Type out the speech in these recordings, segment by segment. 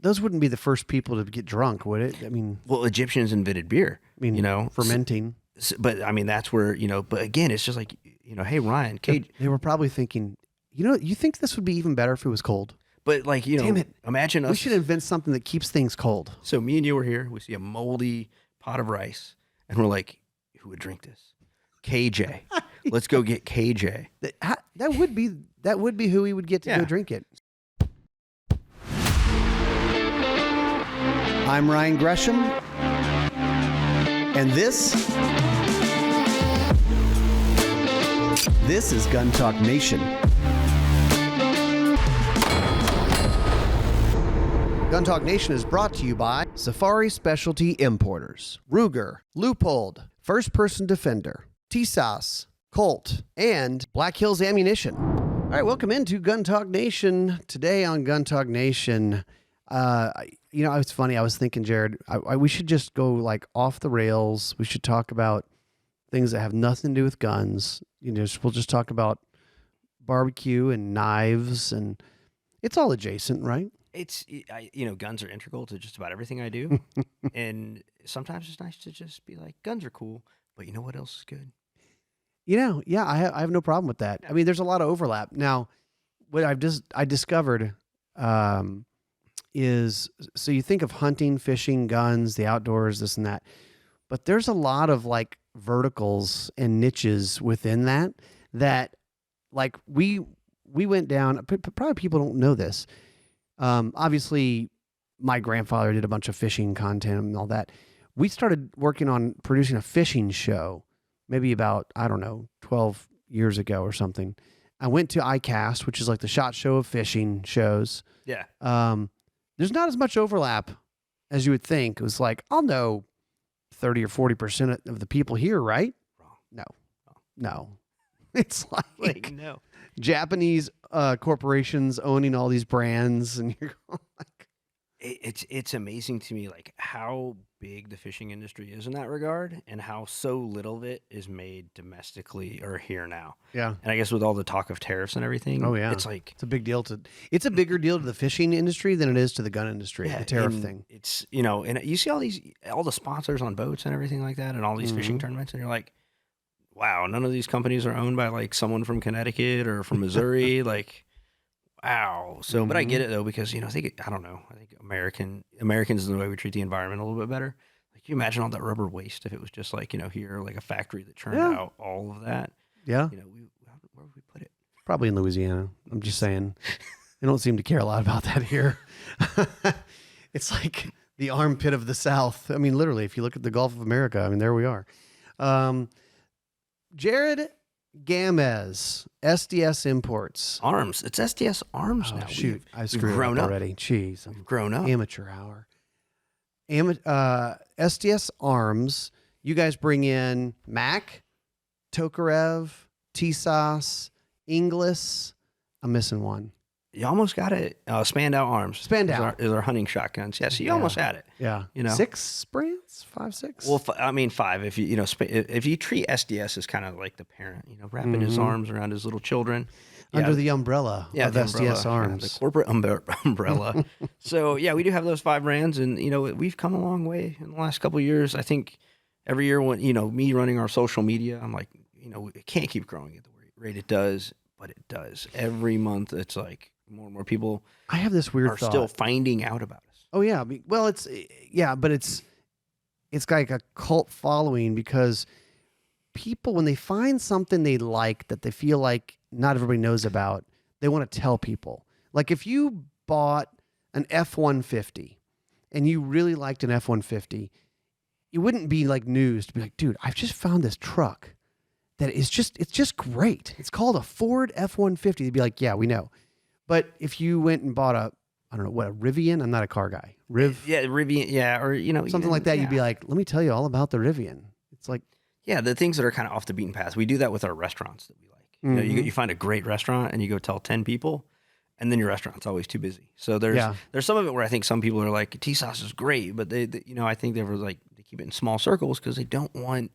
those wouldn't be the first people to get drunk, would it? I mean, well, Egyptians invented beer. I mean, fermenting. But I mean, that's where, but again, it's just like, hey, Ryan, They were probably thinking, you think this would be even better if it was cold? But like, Damn it. imagine us. We should invent something that keeps things cold. So me and you were here. We see a moldy pot of rice, and we're like, who would drink this? KJ. Let's go get KJ. That would be who we would get to go drink it. I'm Ryan Gresham, and this is Gun Talk Nation. Gun Talk Nation is brought to you by Safari Specialty Importers, Ruger, Leupold, First Person Defender, TSAS, Colt, and Black Hills Ammunition. All right, welcome into Gun Talk Nation. Today on Gun Talk Nation, it's funny. I was thinking, Jahred, we should just go like off the rails. We should talk about things that have nothing to do with guns. We'll just talk about barbecue and knives, and it's all adjacent, right? Guns are integral to just about everything I do. And sometimes it's nice to just be like, guns are cool, but you know what else is good? I have no problem with that. I mean, there's a lot of overlap. Now, what I discovered is, so you think of hunting, fishing, guns, the outdoors, this and that, but there's a lot of like verticals and niches within that like we went down, probably people don't know this. Obviously my grandfather did a bunch of fishing content and all that. We started working on producing a fishing show maybe about, 12 years ago or something. I went to ICAST, which is like the SHOT Show of fishing shows. Yeah. There's not as much overlap as you would think. It was like, I'll know 30 or 40% of the people here, right? Wrong. No. It's like no. Japanese corporations owning all these brands, and you're going like, it's amazing to me like how big the fishing industry is in that regard, and how so little of it is made domestically or here now. Yeah. And I guess with all the talk of tariffs and everything, it's like it's a big deal it's a bigger deal to the fishing industry than it is to the gun industry. The tariff thing. It's and you see all the sponsors on boats and everything like that, and all these fishing tournaments, and you're like, wow, none of these companies are owned by like someone from Connecticut or from Missouri. Like, wow. So, but I get it though, because, I think Americans in the way we treat the environment a little bit better. Like, you imagine all that rubber waste if it was just like, here, like a factory that churned out all of that. Yeah. Where would we put it? Probably in Louisiana. I'm just saying. They don't seem to care a lot about that here. It's like the armpit of the South. I mean, literally, if you look at the Gulf of America, I mean, there we are. Jahred Gamez, SDS Imports. Arms. It's SDS Arms now. Shoot, I screwed up already. Jeez, We've grown up. Amateur hour. SDS Arms. You guys bring in Mac, Tokarev, TSAS, Inglis. I'm missing one. You almost got it. Spandau Arms. Spandau is our hunting shotguns. Yeah, so you almost had it. Yeah. 6 brands? 5, 6? Well, 5. If you if you treat SDS as kind of like the parent, wrapping his arms around his little children under the umbrella of SDS Arms, the corporate umbrella. So yeah, we do have those 5 brands, and we've come a long way in the last couple of years. I think every year when me running our social media, I'm like, it can't keep growing at the rate it does, but it does. Every month, it's like more and more people. I have this weird thought. Still finding out about us. Oh yeah, well it's like a cult following, because people, when they find something they like that they feel like not everybody knows about, they want to tell people. Like if you bought an F-150 and you really liked an F-150, it wouldn't be like news to be like, dude, I've just found this truck that is it's just great. It's called a Ford F-150. They'd be like, yeah, we know. But if you went and bought a Rivian? I'm not a car guy. Rivian, yeah, or something like that. Yeah. You'd be like, let me tell you all about the Rivian. It's like, yeah, the things that are kind of off the beaten path. We do that with our restaurants that we like. You find a great restaurant and you go tell 10 people, and then your restaurant's always too busy. So there's some of it where I think some people are like, TSAS is great, but they I think they were like, they keep it in small circles because they don't want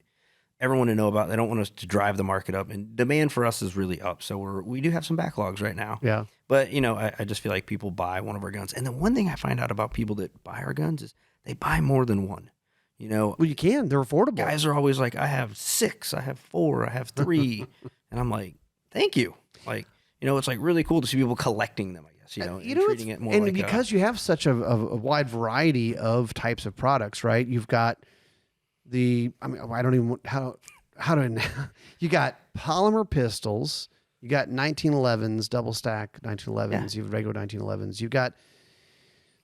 everyone to know about. They don't want us to drive the market up, and demand for us is really up. So we do have some backlogs right now. Yeah. But I just feel like people buy one of our guns, and the one thing I find out about people that buy our guns is they buy more than one. Well, you can. They're affordable. Guys are always like, I have 6, I have 4, I have 3, and I'm like, thank you. Like, it's like really cool to see people collecting them. I guess and treating it more. And like because you have such a wide variety of types of products, right? You've got I don't even how to. You got polymer pistols. You got 1911s, double stack 1911s. Yeah. You have regular 1911s. You've got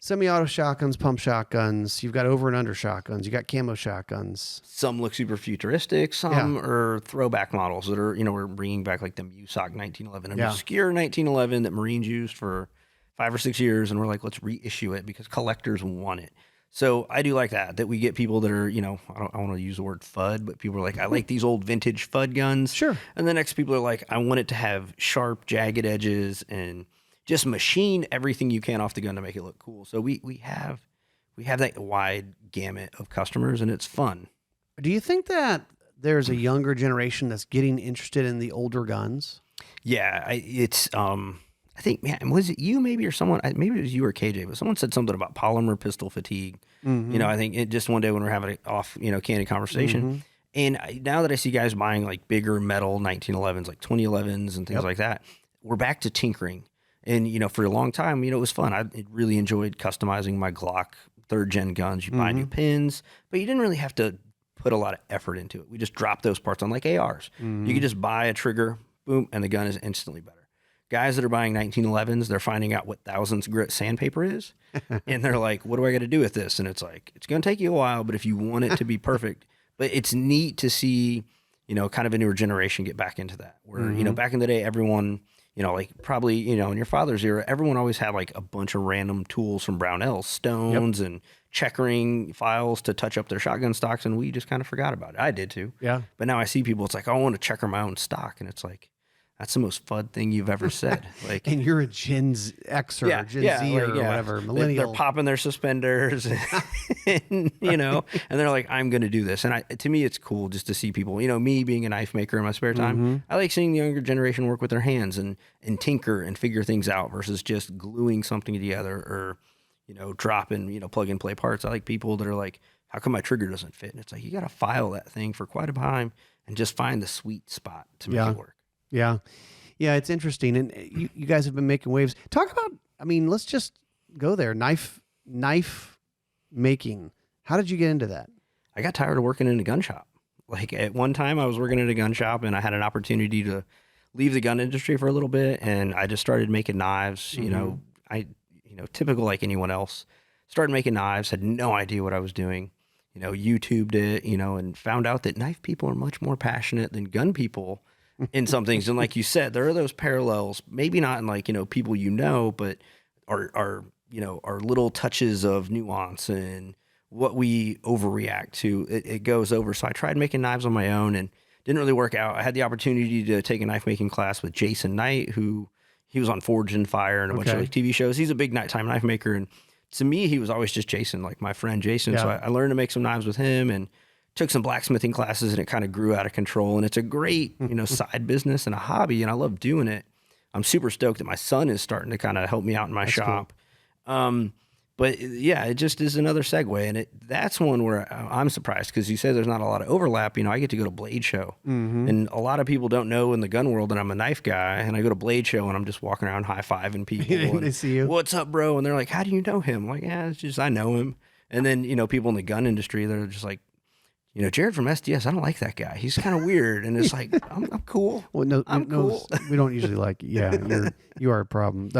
semi-auto shotguns, pump shotguns. You've got over and under shotguns. You got camo shotguns. Some look super futuristic. Some are throwback models that are, we're bringing back like the MUSOC 1911, an obscure 1911 that Marines used for 5 or 6 years, and we're like, let's reissue it because collectors want it. So I do like that we get people that are, I don't want to use the word FUD, but people are like, I like these old vintage FUD guns. Sure. And the next people are like, I want it to have sharp, jagged edges and just machine everything you can off the gun to make it look cool. So we have that wide gamut of customers, and it's fun. Do you think that there's a younger generation that's getting interested in the older guns? Yeah, I think, man, was it you maybe or someone? Maybe it was you or KJ, but someone said something about polymer pistol fatigue. Mm-hmm. I think just one day when we're having an off, candid conversation. Mm-hmm. And now that I see guys buying like bigger metal 1911s, like 2011s and things like that, we're back to tinkering. And, for a long time, it was fun. I really enjoyed customizing my Glock 3rd gen guns. You buy new pins, but you didn't really have to put a lot of effort into it. We just dropped those parts on like ARs. You could just buy a trigger, boom, and the gun is instantly better. Guys that are buying 1911s, they're finding out what thousandths grit sandpaper is. And they're like, what do I got to do with this? And it's like, it's going to take you a while, but if you want it to be perfect, but it's neat to see, kind of a newer generation get back into that. Where, back in the day, everyone, like probably, in your father's era, everyone always had like a bunch of random tools from Brownell, stones and checkering files to touch up their shotgun stocks. And we just kind of forgot about it. I did too. Yeah. But now I see people, it's like, I want to checker my own stock. And it's like, that's the most fun thing you've ever said. Like, and you're a Gen X or Gen Z or whatever, millennial. They're popping their suspenders, and, and they're like, I'm going to do this. And to me, it's cool just to see people, me being a knife maker in my spare time. I like seeing the younger generation work with their hands and tinker and figure things out versus just gluing something together or, dropping, plug and play parts. I like people that are like, how come my trigger doesn't fit? And it's like, you got to file that thing for quite a time and just find the sweet spot to make it work. Yeah. Yeah, it's interesting. And you guys have been making waves. Talk about, let's just go there. Knife making. How did you get into that? I got tired of working in a gun shop. Like at one time I was working in a gun shop and I had an opportunity to leave the gun industry for a little bit. And I just started making knives, typical like anyone else. Started making knives, had no idea what I was doing. YouTubed it, and found out that knife people are much more passionate than gun people in some things. And like you said, there are those parallels, maybe not in like, people, but are little touches of nuance and what we overreact to. It goes over. So I tried making knives on my own and didn't really work out. I had the opportunity to take a knife making class with Jason Knight, who he was on Forged and Fire and a bunch of like TV shows. He's a big nighttime knife maker. And to me, he was always just Jason, like my friend Jason. So I learned to make some knives with him and took some blacksmithing classes, and it kind of grew out of control. And it's a great, side business and a hobby, and I love doing it. I'm super stoked that my son is starting to kind of help me out in my shop. Cool. But yeah, it just is another segue, and that's one where I'm surprised because you say there's not a lot of overlap. I get to go to Blade Show, and a lot of people don't know in the gun world that I'm a knife guy, and I go to Blade Show and I'm just walking around high-fiving people. They see you. What's up, bro? And they're like, how do you know him? I'm like, yeah, it's just I know him. And then people in the gun industry, they're just like, Jahred from SDS, I don't like that guy. He's kind of weird. And it's like, I'm cool. Well, I'm cool. We don't usually like, you are a problem.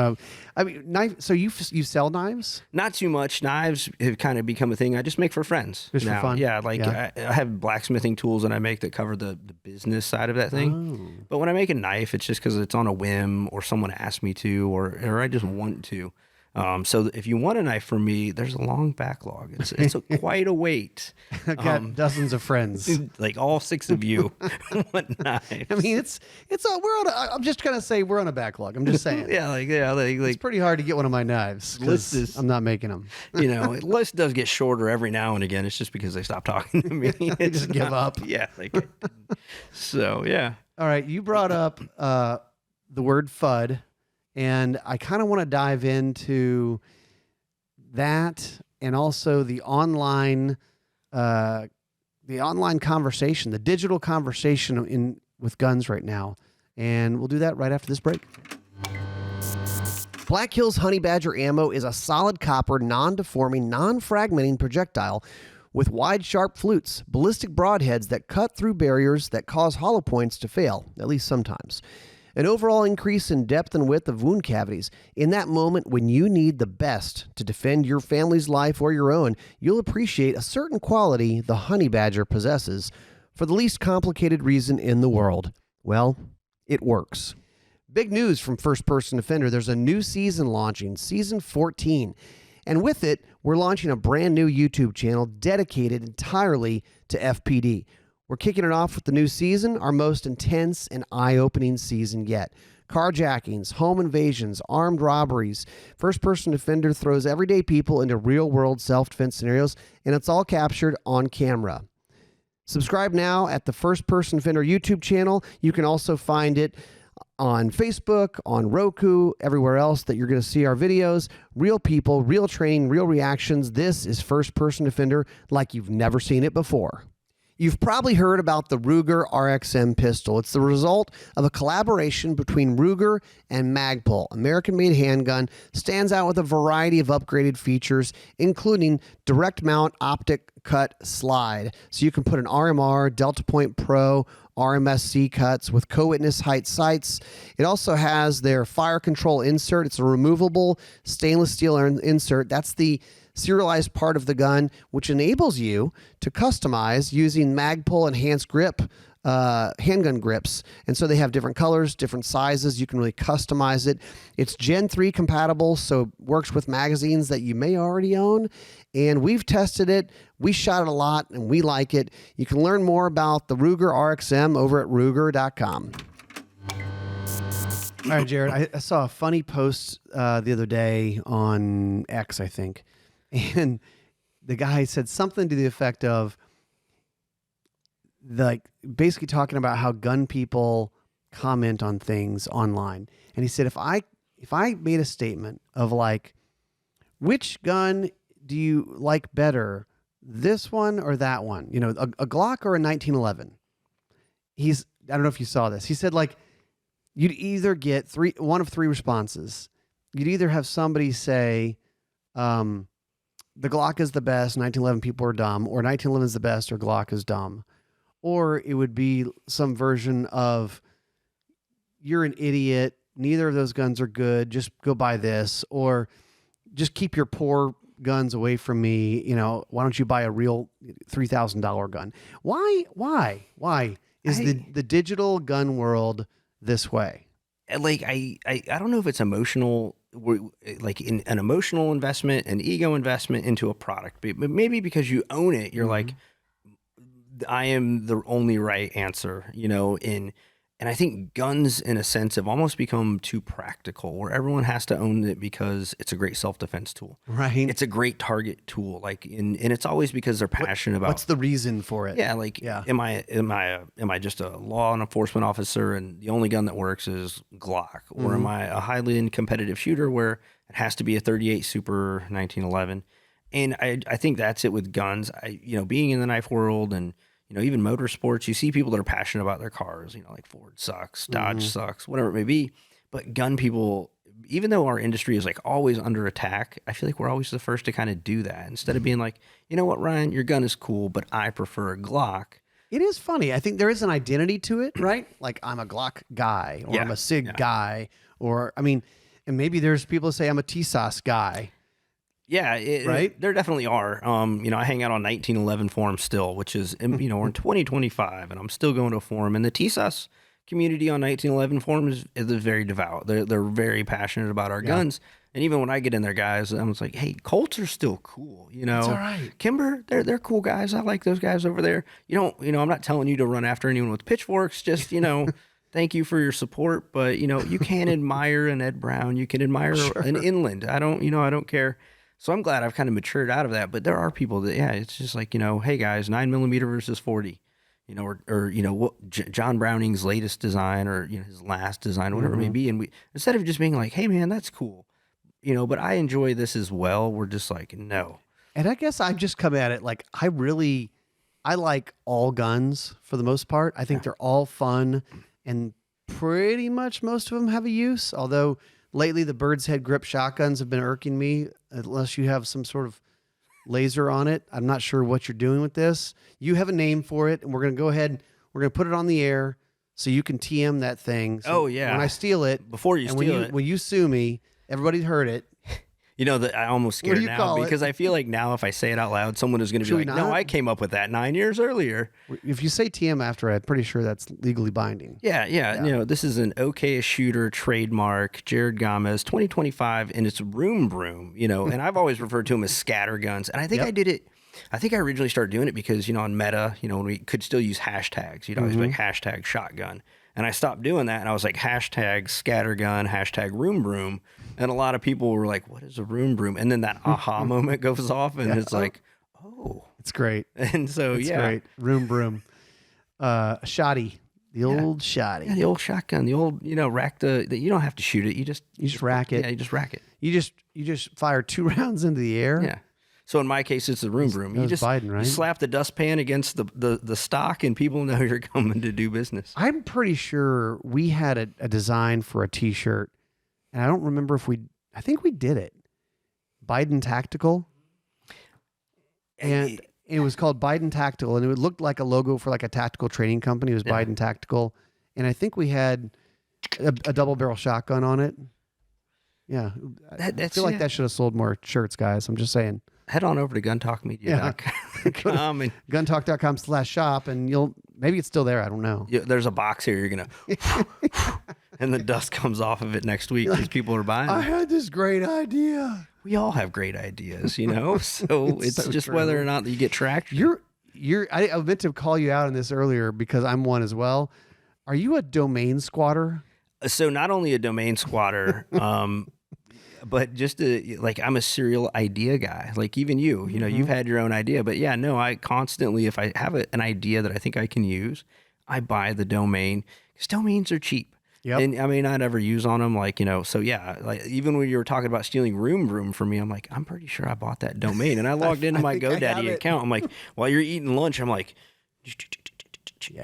Knife. So you sell knives? Not too much. Knives have kind of become a thing I just make for friends. Just now. For fun? Yeah. I have blacksmithing tools that I make that cover the business side of that thing. Oh. But when I make a knife, it's just because it's on a whim or someone asked me to, or I just want to. So if you want a knife from me, there's a long backlog. It's quite a wait. I've got dozens of friends. Like all 6 of you want knives. I mean, I'm just going to say we're on a backlog. I'm just saying. It's pretty hard to get one of my knives because I'm not making them. List does get shorter every now and again. It's just because they stop talking to me. They just give up. Yeah. So, yeah. All right. You brought up the word FUD, and I kind of want to dive into that and also the online conversation, the digital conversation with guns right now. And we'll do that right after this break. Black Hills Honey Badger ammo is a solid copper, non-deforming, non-fragmenting projectile with wide, sharp flutes, ballistic broadheads that cut through barriers that cause hollow points to fail, at least sometimes. An overall increase in depth and width of wound cavities. In that moment when you need the best to defend your family's life or your own, you'll appreciate a certain quality the Honey Badger possesses for the least complicated reason in the world. Well, it works. Big news from First Person Defender. There's a new season launching, season 14. And with it, we're launching a brand new YouTube channel dedicated entirely to FPD. We're kicking it off with the new season, our most intense and eye-opening season yet. Carjackings, home invasions, armed robberies. First Person Defender throws everyday people into real-world self-defense scenarios, and it's all captured on camera. Subscribe now at the First Person Defender YouTube channel. You can also find it on Facebook, on Roku, everywhere else that you're going to see our videos. Real people, real training, real reactions. This is First Person Defender like you've never seen it before. You've probably heard about the Ruger RXM pistol. It's the result of a collaboration between Ruger and Magpul. American-made handgun, stands out with a variety of upgraded features, including direct mount optic cut slide. So you can put an RMR, Delta Point Pro, RMSC cuts with co-witness height sights. It also has their fire control insert. It's a removable stainless steel insert. That's the serialized part of the gun, which enables you to customize using Magpul enhanced grip handgun grips. And so they have different colors, different sizes. You can really customize it. It's Gen 3 compatible, so it works with magazines that you may already own. And we've tested it. We shot it a lot, and we like it. You can learn more about the Ruger RXM over at Ruger.com. All right, Jahred, I saw a funny post the other day on X, I think. And the guy said something to the effect of, like, basically talking about how gun people comment on things online. And he said, if I made a statement of like, which gun do you like better, this one or that one? You know, a Glock or a 1911? I don't know if you saw this. He said, like, you'd either get one of three responses. You'd either have somebody say, the Glock is the best, 1911 people are dumb, or 1911 is the best, or Glock is dumb. Or it would be some version of, you're an idiot, neither of those guns are good, just go buy this, or just keep your poor guns away from me, you know, why don't you buy a real $3,000 gun? Why is the digital gun world this way? Like, I don't know if it's emotional, like in an emotional investment, an ego investment into a product, but maybe because you own it, you're like, I am the only right answer, you know, and I think guns in a sense have almost become too practical where everyone has to own it because it's a great self-defense tool. Right. It's a great target tool. Like, and it's always because they're passionate about what's the reason for it. Yeah. Like, am I just a law enforcement officer and the only gun that works is Glock, or am I a highly competitive shooter where it has to be a 38 Super 1911? And I think that's it with guns. Being in the knife world and, even motorsports, you see people that are passionate about their cars, like Ford sucks, Dodge sucks, whatever it may be. But gun people, even though our industry is like always under attack, I feel like we're always the first to kind of do that. Instead of being like, you know what, Ryan, your gun is cool, but I prefer a Glock. It is funny. I think there is an identity to it, right? Like, I'm a Glock guy, or I'm a SIG guy, or, and maybe there's people who say I'm a TSAS guy. Yeah, right. There definitely are. I hang out on 1911 forums still, which is, we're in 2025, and I'm still going to a forum. And the TSAS community on 1911 forums is very devout. They're very passionate about our guns. And even when I get in there, guys, I'm just like, hey, Colts are still cool. You know, It's all right. Kimber, they're cool guys. I like those guys over there. I'm not telling you to run after anyone with pitchforks. Just, thank you for your support. But, you can admire an Ed Brown. You can admire an Inland. I don't care. So I'm glad I've kind of matured out of that. But there are people that, it's just like, hey guys, 9mm versus 40. What John Browning's latest design or his last design, whatever it may be, and we instead of just being like, "Hey, man, that's cool," but I enjoy this as well. We're just like, no. And I guess I've just come at it like I like all guns for the most part. I think they're all fun, and pretty much most of them have a use. Although lately the bird's head grip shotguns have been irking me, unless you have some sort of laser on it. I'm not sure what you're doing with this. You have a name for it, and we're going to go ahead. We're going to put it on the air so you can TM that thing. So when I steal it, when you sue me, everybody heard it. That I almost scared now because I feel like now if I say it out loud, someone is going to be like, "No, I came up with that 9 years earlier." If you say TM after, I'm pretty sure that's legally binding. Yeah. This is an OK Shooter trademark, Jahred Gomez, 2025, and it's Room Broom. And I've always referred to them as scatter guns, and I think I did it. I think I originally started doing it because on Meta, when we could still use hashtags, you'd always be like hashtag shotgun. And I stopped doing that, and I was like, hashtag scattergun, hashtag room broom. And a lot of people were like, what is a room broom? And then that aha moment goes off, and it's like, oh. It's great. And so, it's great. Room broom. Shoddy. The old shoddy. Yeah, the old shotgun. The old, rack you don't have to shoot it. You just rack it. Yeah, you just rack it. You just fire 2 rounds into the air. Yeah. So in my case, it's the room broom. You just Biden, right? You slap the dustpan against the stock, and people know you're coming to do business. I'm pretty sure we had a design for a T-shirt, and I don't remember I think we did it. Biden Tactical, and it was called Biden Tactical, and it looked like a logo for like a tactical training company. It was Biden Tactical, and I think we had a double barrel shotgun on it. Yeah, I feel like that should have sold more shirts, guys. I'm just saying. Head on over to guntalkmedia.com and guntalk.com/shop, and maybe it's still there. I don't know. There's a box here. You're going to, and the dust comes off of it next week because people are buying it. I had this great idea. We all have great ideas, So it's so just true. Whether or not you get traction. I meant to call you out on this earlier because I'm one as well. Are you a domain squatter? So not only a domain squatter, but just I'm a serial idea guy. Like even you, you've had your own idea, but I constantly, if I have an idea that I think I can use, I buy the domain because domains are cheap. Yep. And I may not ever use on them. Like even when you were talking about stealing room broom from me, I'm like, I'm pretty sure I bought that domain. And I logged into my GoDaddy account. I'm like, while you're eating lunch, I'm like,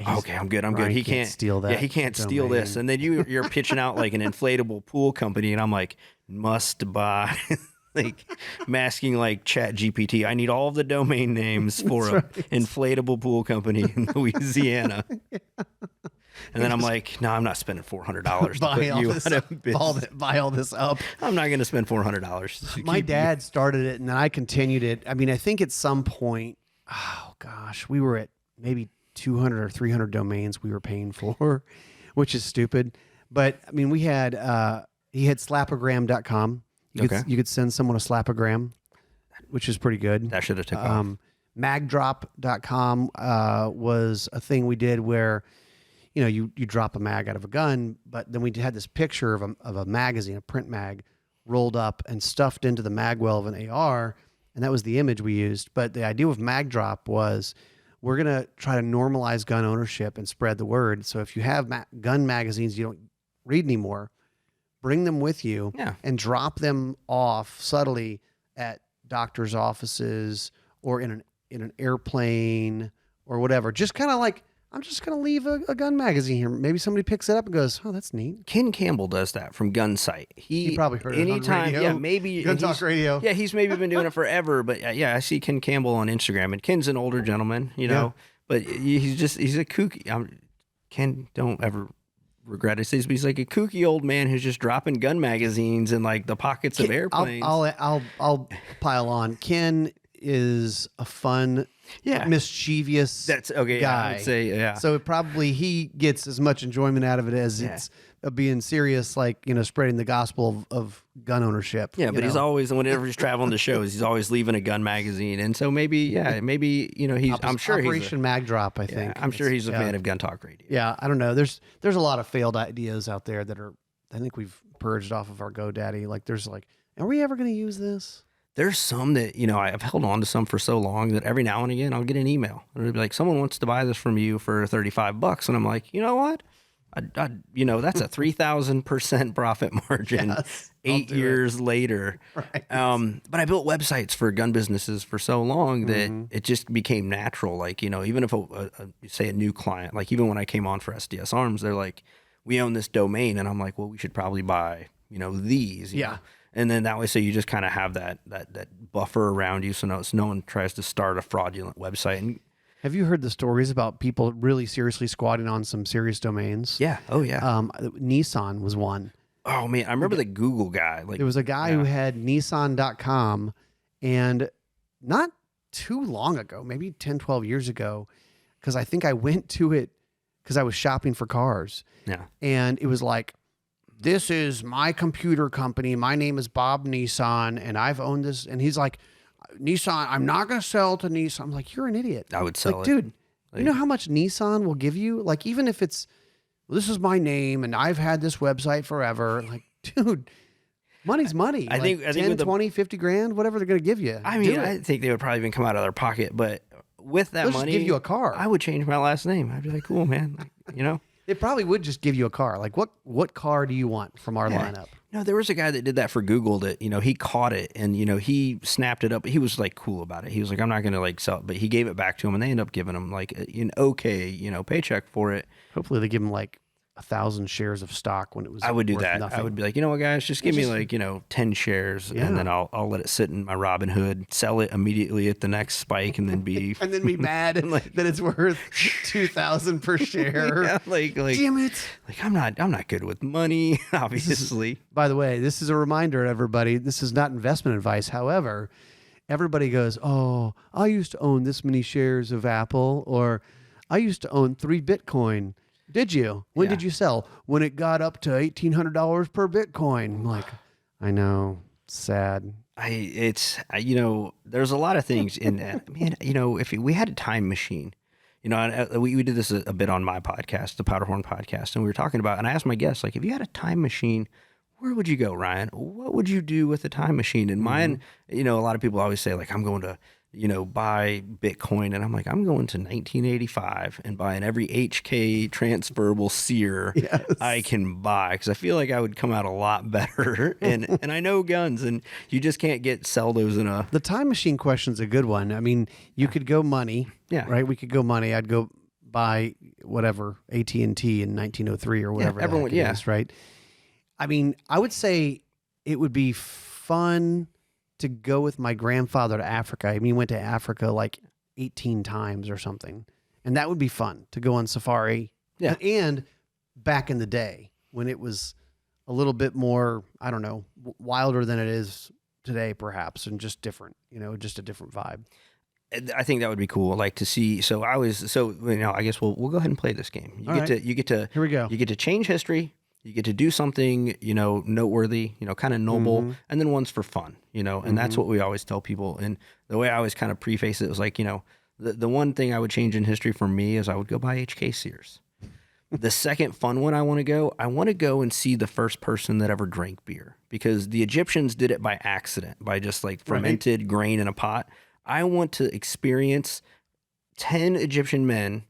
okay, I'm good. He can't steal that. Yeah, he can't steal this. And then you're pitching out like an inflatable pool company, and I'm like, must buy, like masking like Chat GPT. I need all of the domain names for an inflatable pool company in Louisiana. And then I'm like, no, I'm not spending $400 to put you out of business. Buy all this up. I'm not going to spend $400. My dad started it, and then I continued it. I mean, I think at some point, oh gosh, we were at maybe 200 or 300 domains we were paying for, which is stupid. But I mean, he had slapogram.com. You could send someone a slapogram, which is pretty good. That should have took off. Magdrop.com was a thing we did where, you drop a mag out of a gun, but then we had this picture of a magazine, a print mag, rolled up and stuffed into the mag well of an AR, and that was the image we used. But the idea with Magdrop was we're going to try to normalize gun ownership and spread the word. So if you have gun magazines you don't read anymore, bring them with you and drop them off subtly at doctor's offices or in an airplane or whatever. Just kind of like, I'm just going to leave a gun magazine here. Maybe somebody picks it up and goes, oh, that's neat. Ken Campbell does that from Gunsight. He probably heard it on radio. Yeah, maybe. Gun Talk Radio. Yeah, he's maybe been doing it forever. But I see Ken Campbell on Instagram. And Ken's an older gentleman, but he's a kooky. Ken, don't ever regret it. He's like a kooky old man who's just dropping gun magazines in like the pockets of airplanes. I'll pile on. Ken is a fun, mischievous guy. I would say, So probably he gets as much enjoyment out of it as it's being serious, like, spreading the gospel of gun ownership. Yeah, but he's always, whenever he's traveling to shows, he's always leaving a gun magazine. And so maybe I'm sure Operation Mag Drop, I think. I'm sure he's a fan of Gun Talk Radio. Yeah, I don't know. There's a lot of failed ideas out there that I think we've purged off of our GoDaddy. Like, there's like, are we ever going to use this? There's some that, I've held on to some for so long that every now and again I'll get an email. And it'll be like, someone wants to buy this from you for $35. And I'm like, you know what? That's a 3,000% profit margin 8 years later. Right. But I built websites for gun businesses for so long that it just became natural. Like, even if say a new client, like even when I came on for SDS Arms, they're like, we own this domain. And I'm like, well, we should probably buy, these. You know? And then that way, so you just kind of have that buffer around you, so no one tries to start a fraudulent website. And have you heard the stories about people really seriously squatting on some serious domains? Yeah. Oh, yeah. Nissan was one. Oh, man. I remember the Google guy. Like, there was a guy who had Nissan.com, and not too long ago, maybe 10, 12 years ago, because I think I went to it because I was shopping for cars. Yeah. And it was like, this is my computer company. My name is Bob Nissan, and I've owned this. And he's like, Nissan, I'm not going to sell to Nissan. I'm like, you're an idiot. I would sell it. Dude, you know how much Nissan will give you? Like, even if it's, this is my name, and I've had this website forever. Like, dude, money's money. I think 10, 20, 50 grand, whatever they're going to give you. I mean, I think they would probably even come out of their pocket. But with that money, give you a car. I would change my last name. I'd be like, cool, man. Like, They probably would just give you a car. Like, what car do you want from our lineup? No, there was a guy that did that for Google that, he caught it and, he snapped it up. He was like cool about it. He was like, I'm not going to like sell it, but he gave it back to him and they ended up giving him like an okay, paycheck for it. Hopefully they give him like 1,000 shares of stock when it was. I would do worth that. nothing. I would be like, you know what, guys, just give me like 10 shares, and then I'll let it sit in my Robinhood, sell it immediately at the next spike, and then be and then be mad that it's worth 2,000 per share. Yeah, like damn it! Like I'm not good with money, obviously. By the way, this is a reminder to everybody. This is not investment advice. However, everybody goes, "Oh, I used to own this many shares of Apple," or "I used to own 3 Bitcoin." Did you? When did you sell? When it got up to $1,800 per Bitcoin. I'm like, I know, sad. There's a lot of things in that. Man, if we had a time machine, we did this a bit on my podcast, the Powderhorn podcast, and we were talking about, and I asked my guests, like, if you had a time machine, where would you go, Ryan? What would you do with a time machine? And mine, a lot of people always say, like, I'm going to, buy Bitcoin. And I'm like, I'm going to 1985 and buying every HK transferable sear I can buy. Cause I feel like I would come out a lot better. And I know guns, and you just can't sell those in a. The time machine question's a good one. I mean, you could go money. Yeah. Right. We could go money. I'd go buy whatever AT&T in 1903 or whatever. Everyone. Is, right. I mean, I would say it would be fun to go with my grandfather to Africa. I mean, he went to Africa like 18 times or something. And that would be fun to go on safari. Yeah. And back in the day when it was a little bit more, I don't know, wilder than it is today, perhaps, and just different, just a different vibe. I think that would be cool. Like to see. So I guess we'll go ahead and play this game. You get to, here we go. You get to change history. You get to do something, noteworthy, kind of noble, and then one's for fun, and that's what we always tell people. And the way I always kind of preface it was like, the one thing I would change in history for me is I would go buy HK Sears. The second fun one I want to go and see the first person that ever drank beer, because the Egyptians did it by accident, by just like fermented grain in a pot. I want to experience 10 Egyptian men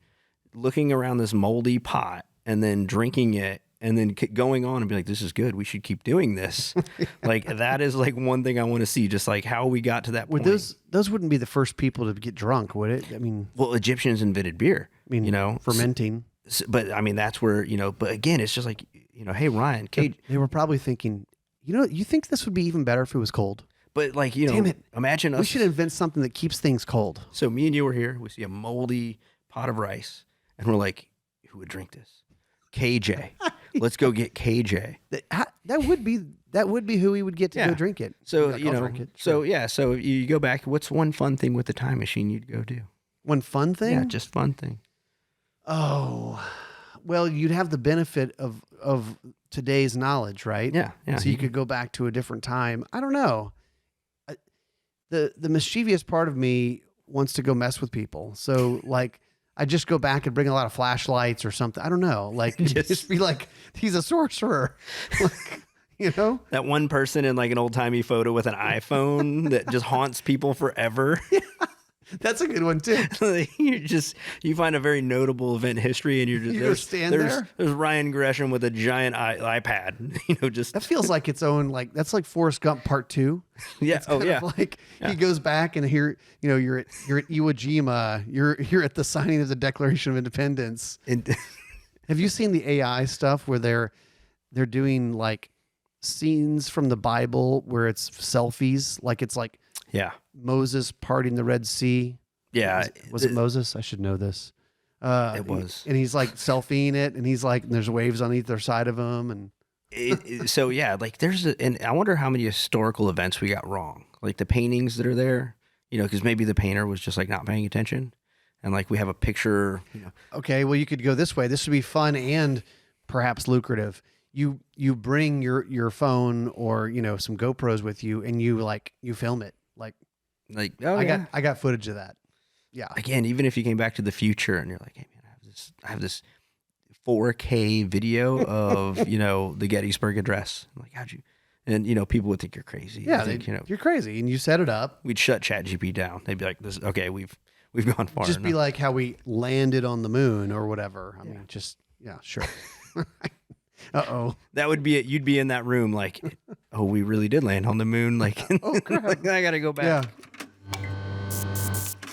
looking around this moldy pot and then drinking it. And then going on and be like, this is good. We should keep doing this. Like, that is like one thing I want to see, just like how we got to that point. Those wouldn't be the first people to get drunk, would it? I mean, well, Egyptians invented beer, fermenting. But I mean, that's where, but again, it's just like, hey, Ryan, they were probably thinking, you think this would be even better if it was cold? But like, Damn it. Imagine us. We should invent something that keeps things cold. So me and you were here. We see a moldy pot of rice and we're like, who would drink this? KJ. Let's go get KJ. That would be who we would get to go drink it. So, like, drink it. So you go back. What's one fun thing with the time machine you'd go do? One fun thing? Yeah, just fun thing. Oh, well, you'd have the benefit of today's knowledge, right? Yeah. So you could go back to a different time. I don't know. The mischievous part of me wants to go mess with people. So like, I just go back and bring a lot of flashlights or something. I don't know. Like just be like, he's a sorcerer. Like, you know, that one person in like an old timey photo with an iPhone that just haunts people forever. Yeah, that's a good one too. You find a very notable event in history, and there's Ryan Gresham with a giant iPad. That feels like its own, like that's like Forrest Gump Part 2. Yeah. He goes back and here, you're at Iwo Jima. You're at the signing of the Declaration of Independence. Have you seen the AI stuff where they're doing like scenes from the Bible where it's selfies, like it's like Moses parting the Red Sea. Yeah. Was it Moses? I should know this. It was. And he's like selfieing it, and he's like, and there's waves on either side of him. And and I wonder how many historical events we got wrong. Like the paintings that are there, because maybe the painter was just like not paying attention. And like we have a picture, Okay, well, you could go this way. This would be fun and perhaps lucrative. You bring your phone or some GoPros with you, and you film it. I got footage of that. Yeah. Again, even if you came back to the future and you're like, hey man, I have this 4K video of the Gettysburg Address. I'm like, how'd you? And people would think you're crazy. Yeah, you're crazy, and you set it up. We'd shut ChatGPT down. They'd be like, "This okay? We've gone far." Just be like how we landed on the moon or whatever. I mean, sure. Uh-oh. That would be it. You'd be in that room like, oh, we really did land on the moon. Like, oh crap. I got to go back. Yeah.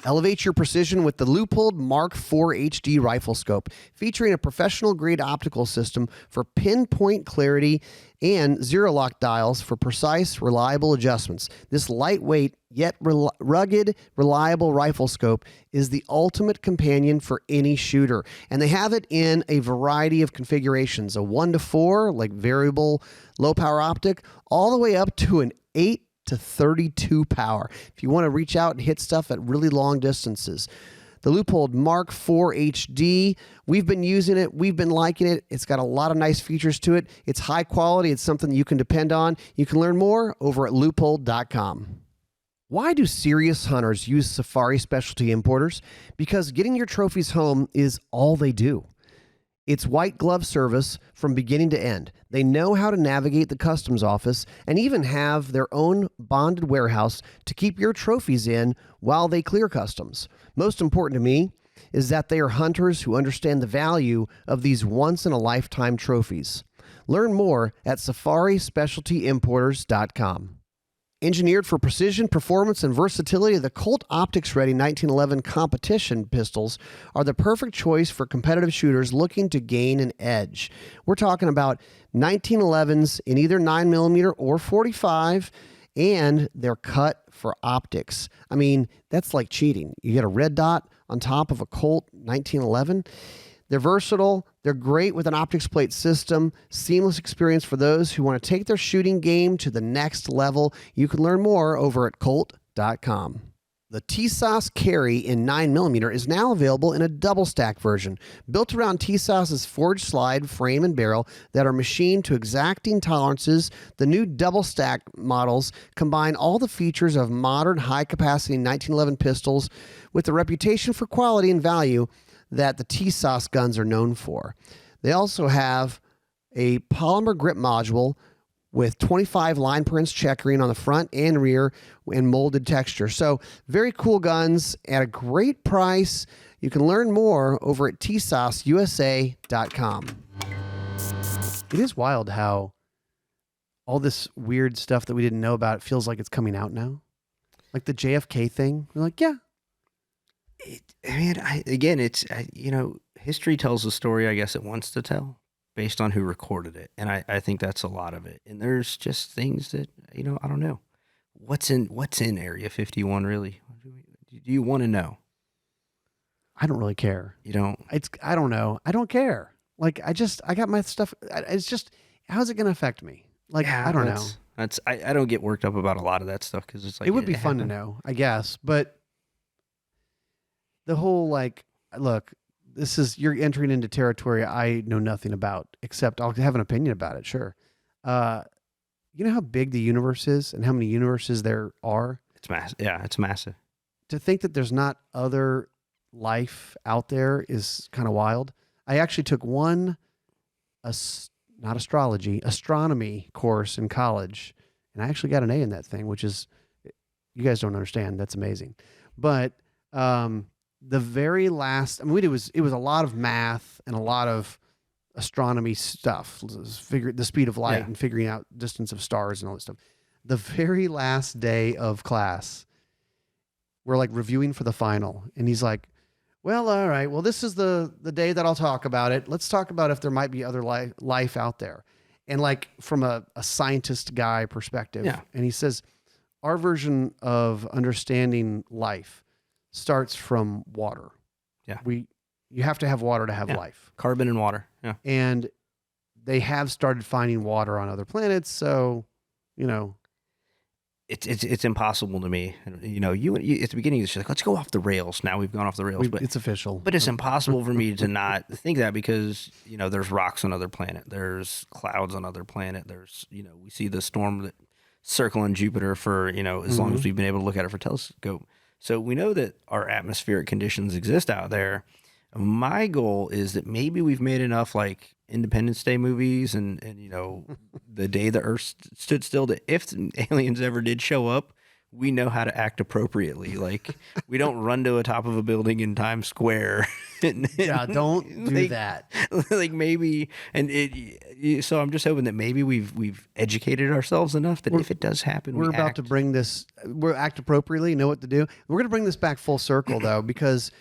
Elevate your precision with the Leupold Mark IV HD rifle scope, featuring a professional-grade optical system for pinpoint clarity and zero-lock dials for precise, reliable adjustments. This lightweight yet rugged, reliable rifle scope is the ultimate companion for any shooter, and they have it in a variety of configurations: a 1:4, like variable low-power optic, all the way up to an 8 to 32 power if you want to reach out and hit stuff at really long distances. The Leupold Mark IV HD, we've been using it. We've been liking it. It's got a lot of nice features to it. It's high quality. It's something that you can depend on. You can learn more over at leupold.com. Why do serious hunters use Safari Specialty Importers? Because getting your trophies home is all they do. It's white glove service from beginning to end. They know how to navigate the customs office and even have their own bonded warehouse to keep your trophies in while they clear customs. Most important to me is that they are hunters who understand the value of these once-in-a-lifetime trophies. Learn more at SafariSpecialtyImporters.com. Engineered for precision, performance, and versatility, the Colt Optics Ready 1911 competition pistols are the perfect choice for competitive shooters looking to gain an edge. We're talking about 1911s in either 9mm or 45, and they're cut for optics. I mean, that's like cheating. You get a red dot on top of a Colt 1911. They're versatile. They're great with an optics plate system. Seamless experience for those who want to take their shooting game to the next level. You can learn more over at Colt.com. The TSOS Carry in 9mm is now available in a double stack version. Built around TSOS's forged slide frame and barrel that are machined to exacting tolerances, the new double stack models combine all the features of modern high-capacity 1911 pistols with the reputation for quality and value that the TSOS guns are known for. They also have a polymer grip module with 25 line prints checkering on the front and rear and molded texture. So very cool guns at a great price. You can learn more over at TSOSUSA.com. It is wild how all this weird stuff that we didn't know about feels like it's coming out now. Like the JFK thing. We're like, yeah. History tells a story, I guess, it wants to tell based on who recorded it. And I think that's a lot of it. And there's just things that, I don't know. What's in Area 51 really? Do you want to know? I don't really care. You don't? I don't know. I don't care. Like, I got my stuff. It's just, how's it going to affect me? Like, I don't know. I don't get worked up about a lot of that stuff because it's like, it would be fun to know, I guess. But the whole, look, you're entering into territory I know nothing about, except I'll have an opinion about it. Sure. You know how big the universe is and how many universes there are? It's massive. Yeah, it's massive. To think that there's not other life out there is kind of wild. I actually took not astronomy course in college, and I actually got an A in that thing, which is, you guys don't understand. That's amazing. But the very last, it was a lot of math and a lot of astronomy stuff, figure the speed of light and figuring out distance of stars and all that stuff. The very last day of class, we're like reviewing for the final, and he's like, well, all right, well, this is the day that I'll talk about it. Let's talk about if there might be other life out there. And like from a scientist guy perspective. Yeah. And he says, our version of understanding life starts from water. Yeah. You have to have water to have life. Carbon and water. Yeah. And they have started finding water on other planets. So, It's impossible to me. You at the beginning, you're like, let's go off the rails. Now we've gone off the rails, but it's official. But it's impossible for me to not think that because, there's rocks on other planet. There's clouds on other planet. There's, we see the storm that circling Jupiter for, as long as we've been able to look at it for telescope. So we know that our atmospheric conditions exist out there. My goal is that maybe we've made enough like Independence Day movies and the day the Earth stood still, that if aliens ever did show up, we know how to act appropriately. Like we don't run to the top of a building in Times Square. Don't do that. Like maybe, so I'm just hoping that maybe we've educated ourselves enough that if it does happen, we're about to bring this. We'll act appropriately. Know what to do. We're going to bring this back full circle though, because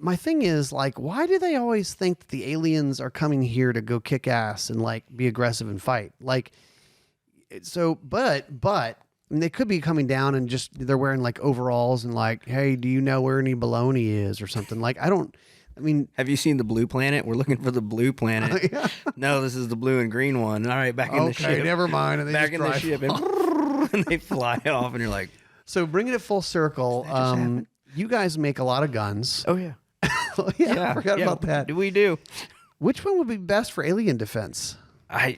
my thing is like, why do they always think that the aliens are coming here to go kick ass and like be aggressive and fight? Like, so, but they could be coming down and just, they're wearing like overalls and like, hey, do you know where any baloney is or something? Like, have you seen the blue planet? We're looking for the blue planet. Yeah. No, this is the blue and green one. All right, back in the ship. Okay, never mind. And they back in the ship and they fly off and you're like. So bringing it full circle, you guys make a lot of guns. Oh yeah. I forgot about that. We do. Which one would be best for alien defense? I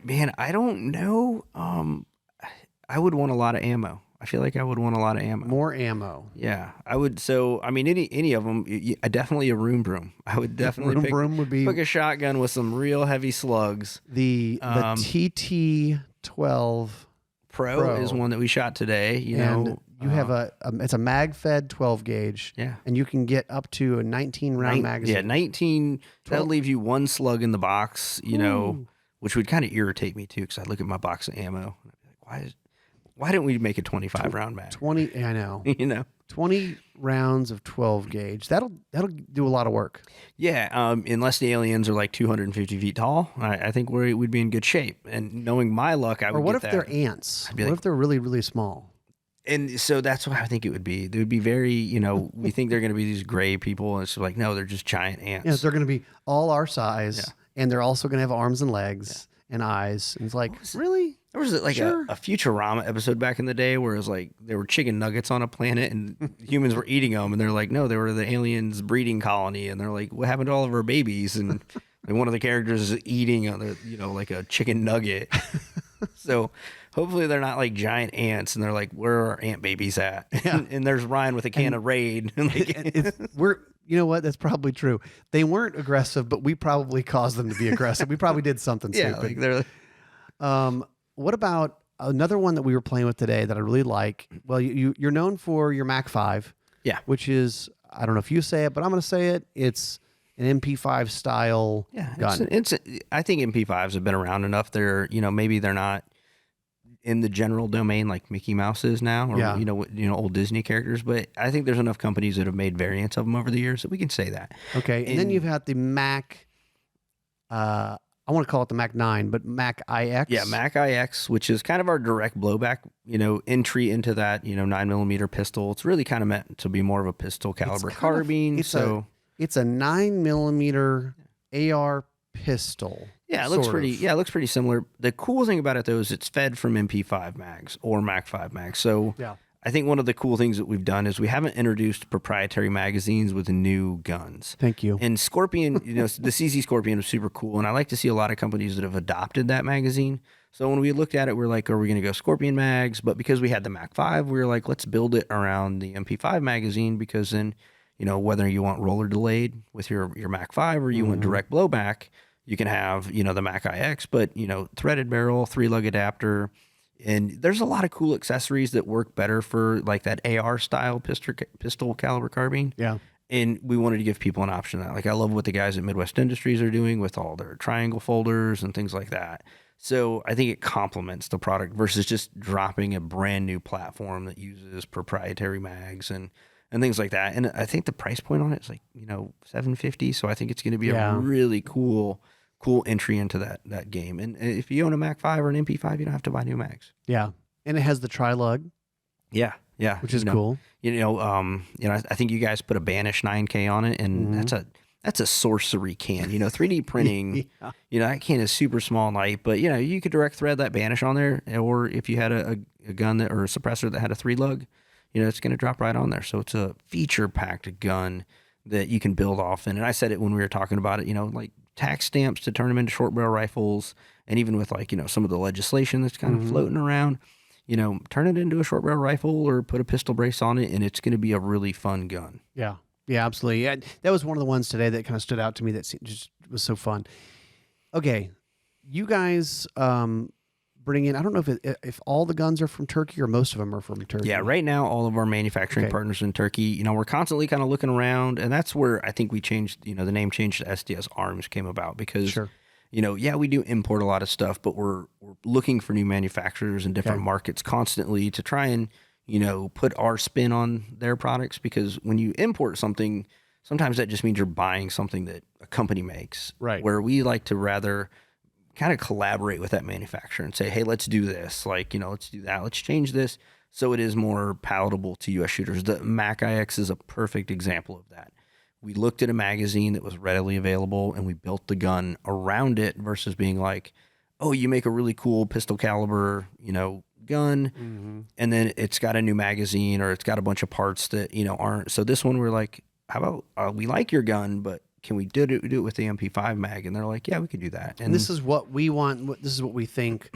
don't know. I would want a lot of ammo. I feel like I would want a lot of ammo. More ammo. Yeah, I would. So, any of them, definitely a room broom. I would definitely pick a shotgun with some real heavy slugs. The TT-12 Pro is one that we shot today. You have it's a mag-fed 12 gauge. Yeah. And you can get up to a 19-round magazine. Yeah, 19. That'll leave you one slug in the box, which would kind of irritate me too, because I'd look at my box of ammo and I'd be like, why didn't we make a 25-round mag? 20, I know. 20 rounds of 12 gauge. That'll do a lot of work. Yeah, unless the aliens are like 250 feet tall, I think we'd be in good shape. And knowing my luck, I would. Or what get if that. they're ants? What if they're really, really small? And so that's what I think it would be. They would be very, we think they're going to be these gray people, and it's like, no, they're just giant ants. Yes, they're going to be all our size, and they're also going to have arms and legs and eyes. And it's like, really? There was like a Futurama episode back in the day where it was like there were chicken nuggets on a planet and humans were eating them, and they're like, no, they were the aliens' breeding colony, and they're like, what happened to all of our babies? And like one of the characters is eating, like a chicken nugget. So hopefully they're not like giant ants, and they're like, where are our ant babies at? Yeah. And there's Ryan with a can of Raid. You know what? That's probably true. They weren't aggressive, but we probably caused them to be aggressive. We probably did something stupid. What about another one that we were playing with today that I really like? Well, you're known for your Mac 5. Yeah. Which is, I don't know if you say it, but I'm going to say it. It's an MP5 style gun. I think MP5s have been around enough. They're, maybe they're not in the general domain like Mickey Mouse is now, or old Disney characters. But I think there's enough companies that have made variants of them over the years that we can say that. Okay, and then you've got the Mac. I want to call it the Mac 9, but Mac IX. Yeah, Mac IX, which is kind of our direct blowback, entry into that, 9mm pistol. It's really kind of meant to be more of a pistol caliber carbine. It's a 9mm AR pistol. Yeah, it looks pretty. Yeah, it looks pretty similar. The cool thing about it though is it's fed from MP5 mags or Mac 5 mags. So I think one of the cool things that we've done is we haven't introduced proprietary magazines with new guns. Thank you. And Scorpion, the CZ Scorpion was super cool. And I like to see a lot of companies that have adopted that magazine. So when we looked at it, we're like, are we going to go Scorpion mags? But because we had the Mac 5, we were like, let's build it around the MP5 magazine, because then, whether you want roller delayed with your Mac 5 or you want direct blowback, you can have, the Mac IX, but, threaded barrel, 3-lug adapter. And there's a lot of cool accessories that work better for like that AR style pistol caliber carbine. Yeah. And we wanted to give people an option that, like, I love what the guys at Midwest Industries are doing with all their triangle folders and things like that. So I think it complements the product versus just dropping a brand new platform that uses proprietary mags and things like that. And I think the price point on it is like, $750. So I think it's going to be a really cool entry into that game. And if you own a Mac 5 or an MP5, you don't have to buy new mags. Yeah. And it has the tri-lug. Yeah. Yeah. Which is cool. I think you guys put a Banish 9K on it, and that's a sorcery can. 3D printing, that can is super small and light, but you could direct thread that Banish on there, or if you had a gun or a suppressor that had a 3-lug, it's going to drop right on there. So it's a feature-packed gun that you can build off. And I said it when we were talking about it, like tax stamps to turn them into short barrel rifles, and even with like, some of the legislation that's kind of floating around, turn it into a short barrel rifle or put a pistol brace on it, and it's going to be a really fun gun. Yeah. Yeah, absolutely. Yeah, that was one of the ones today that kind of stood out to me that just was so fun. Okay. You guys, bring in, I don't know if all the guns are from Turkey or most of them are from Turkey. Yeah, right now all of our manufacturing partners are in Turkey. We're constantly kind of looking around, and that's where I think we changed, the name change to SDS Arms came about, because we do import a lot of stuff, but we're looking for new manufacturers in different markets constantly to try and put our spin on their products, because when you import something, sometimes that just means you're buying something that a company makes. Right. Where we like to rather kind of collaborate with that manufacturer and say, hey, let's do this. Like, let's do that. Let's change this so it is more palatable to U.S. shooters. The Mac IX is a perfect example of that. We looked at a magazine that was readily available, and we built the gun around it versus being like, oh, you make a really cool pistol caliber, gun, and then it's got a new magazine or it's got a bunch of parts that, aren't. So this one, we're like, how about we like your gun, but can we do it with the MP5 mag? And they're like, yeah, we could do that. And this is what we want. This is what we think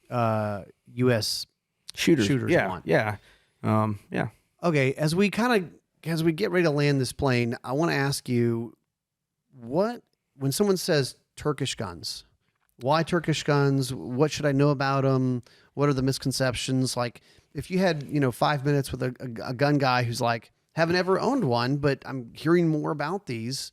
U.S. shooters want. Yeah. Yeah. Okay. As we get ready to land this plane, I want to ask you, when someone says Turkish guns, why Turkish guns? What should I know about them? What are the misconceptions? Like, if you had, 5 minutes with a gun guy who's like, haven't ever owned one, but I'm hearing more about these,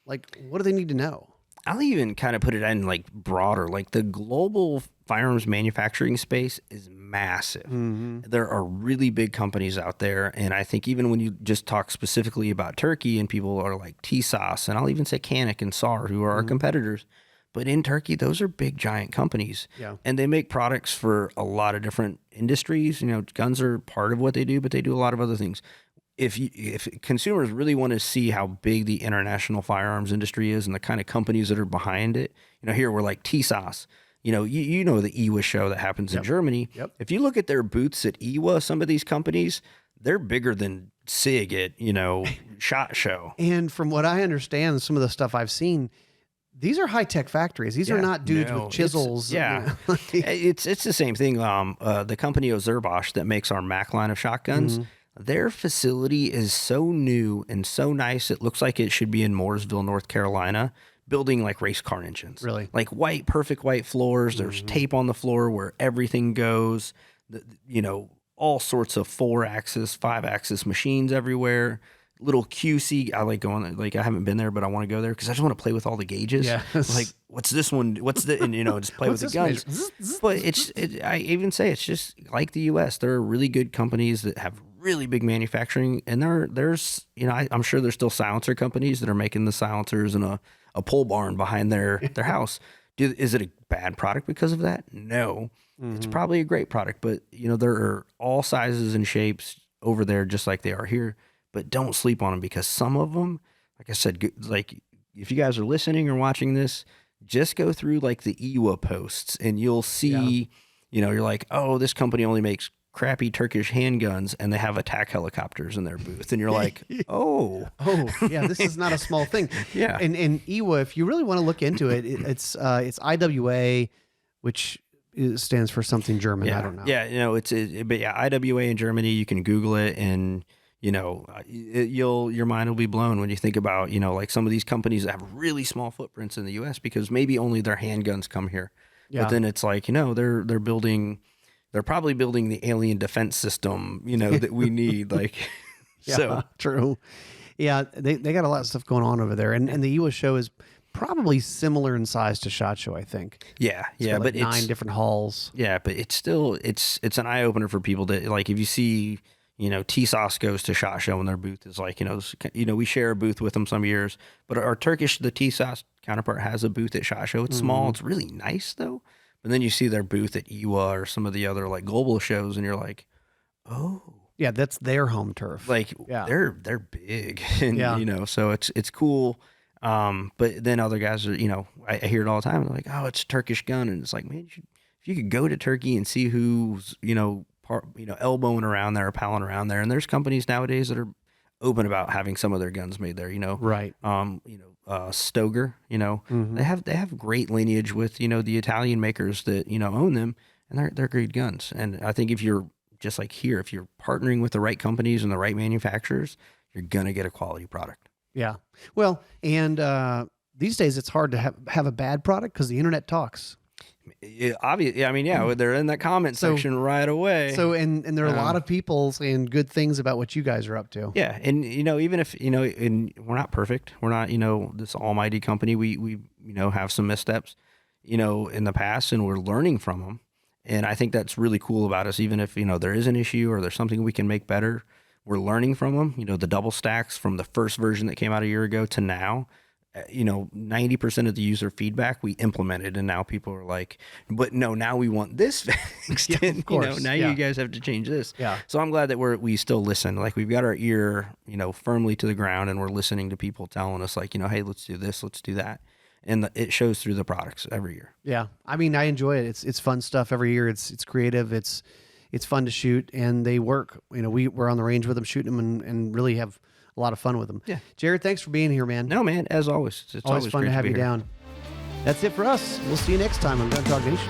like, what do they need to know? I'll even kind of put it in like broader, like the global firearms manufacturing space is massive. There are really big companies out there. And I think even when you just talk specifically about Turkey, and people are like TSAS, and I'll even say Canik and SAR, who are our competitors. But in Turkey, those are big, giant companies. Yeah. And they make products for a lot of different industries. Guns are part of what they do, but they do a lot of other things. If consumers really want to see how big the international firearms industry is and the kind of companies that are behind it, here we're like TSAS. The EWA show that happens in Germany. Yep. If you look at their booths at EWA, some of these companies, they're bigger than SIG at, SHOT Show. And from what I understand, some of the stuff I've seen, these are high-tech factories. These are not dudes with chisels. It's the same thing. The company Ozerbosch that makes our Mac line of shotguns, their facility is so new and so nice, it looks like it should be in Mooresville, North Carolina, building like race car engines. Really? Like perfect white floors. There's tape on the floor where everything goes. All sorts of 4-axis, 5-axis machines everywhere. Little QC, I like going, like, I haven't been there, but I want to go there because I just want to play with all the gauges. Yeah. Like, what's this one? What's the, and just play with the guns. But I even say it's just like the US. There are really good companies that have really big manufacturing, and there's, I'm sure there's still silencer companies that are making the silencers in a pole barn behind their house. Is it a bad product because of that? No. It's probably a great product, but, there are all sizes and shapes over there just like they are here. But don't sleep on them, because some of them, like I said, like if you guys are listening or watching this, just go through like the EWA posts and you'll see, you're like, oh, this company only makes crappy Turkish handguns and they have attack helicopters in their booth. And you're like, oh, yeah, this is not a small thing. Yeah. And IWA, if you really want to look into it, it's IWA, which stands for something German. Yeah. I don't know. Yeah. But yeah, IWA in Germany, you can Google it and, your mind will be blown when you think about, like some of these companies that have really small footprints in the US because maybe only their handguns come here. Yeah. But then it's like, they're probably building the alien defense system, that we need. Like, Yeah, so true. Yeah, they got a lot of stuff going on over there, and the IWA show is probably similar in size to SHOT Show, I think. yeah, It's got but like 9 different halls. yeah, but it's still it's an eye opener for people to like if you see. TSOS goes to SHOT Show and their booth is like, we share a booth with them some years, but the TSOS counterpart has a booth at SHOT Show. It's small. It's really nice though. But then you see their booth at IWA or some of the other like global shows and you're like, oh. Yeah, that's their home turf. Like yeah. they're big and, Yeah. so it's cool. But then other guys are, I hear it all the time. They're like, oh, it's a Turkish gun. And it's like, man, if you could go to Turkey and see who's, elbowing around there or palling around there. And there's companies nowadays that are open about having some of their guns made there, Right. Stoger, they have great lineage with, the Italian makers that, own them and they're great guns. And I think if you're just like here, if you're partnering with the right companies and the right manufacturers, you're going to get a quality product. Yeah. Well, and these days it's hard to have a bad product because the internet talks. Obviously, I mean, yeah, they're in that comment section right away. So, and there are a lot of people saying good things about what you guys are up to. Yeah, and even if and we're not perfect, we're not this almighty company. We have some missteps, in the past, and we're learning from them. And I think that's really cool about us. Even if there is an issue or there's something we can make better, we're learning from them. The double stacks from the first version that came out a year ago to now. 90% of the user feedback we implemented, and now people are like, but no, now we want this fixed. Yeah, of course. Now you guys have to change this. Yeah. So I'm glad that we still listen. Like we've got our ear, firmly to the ground, and we're listening to people telling us like, hey, let's do this, let's do that. And it shows through the products every year. Yeah. I mean, I enjoy it. It's fun stuff every year. It's creative. It's fun to shoot, and they work. We're on the range with them shooting them and really have a lot of fun with them. Yeah. Jahred, thanks for being here, man. No, man, as always. It's always fun great to have be you here. down. That's it for us. We'll see you next time on Gun Talk Nation.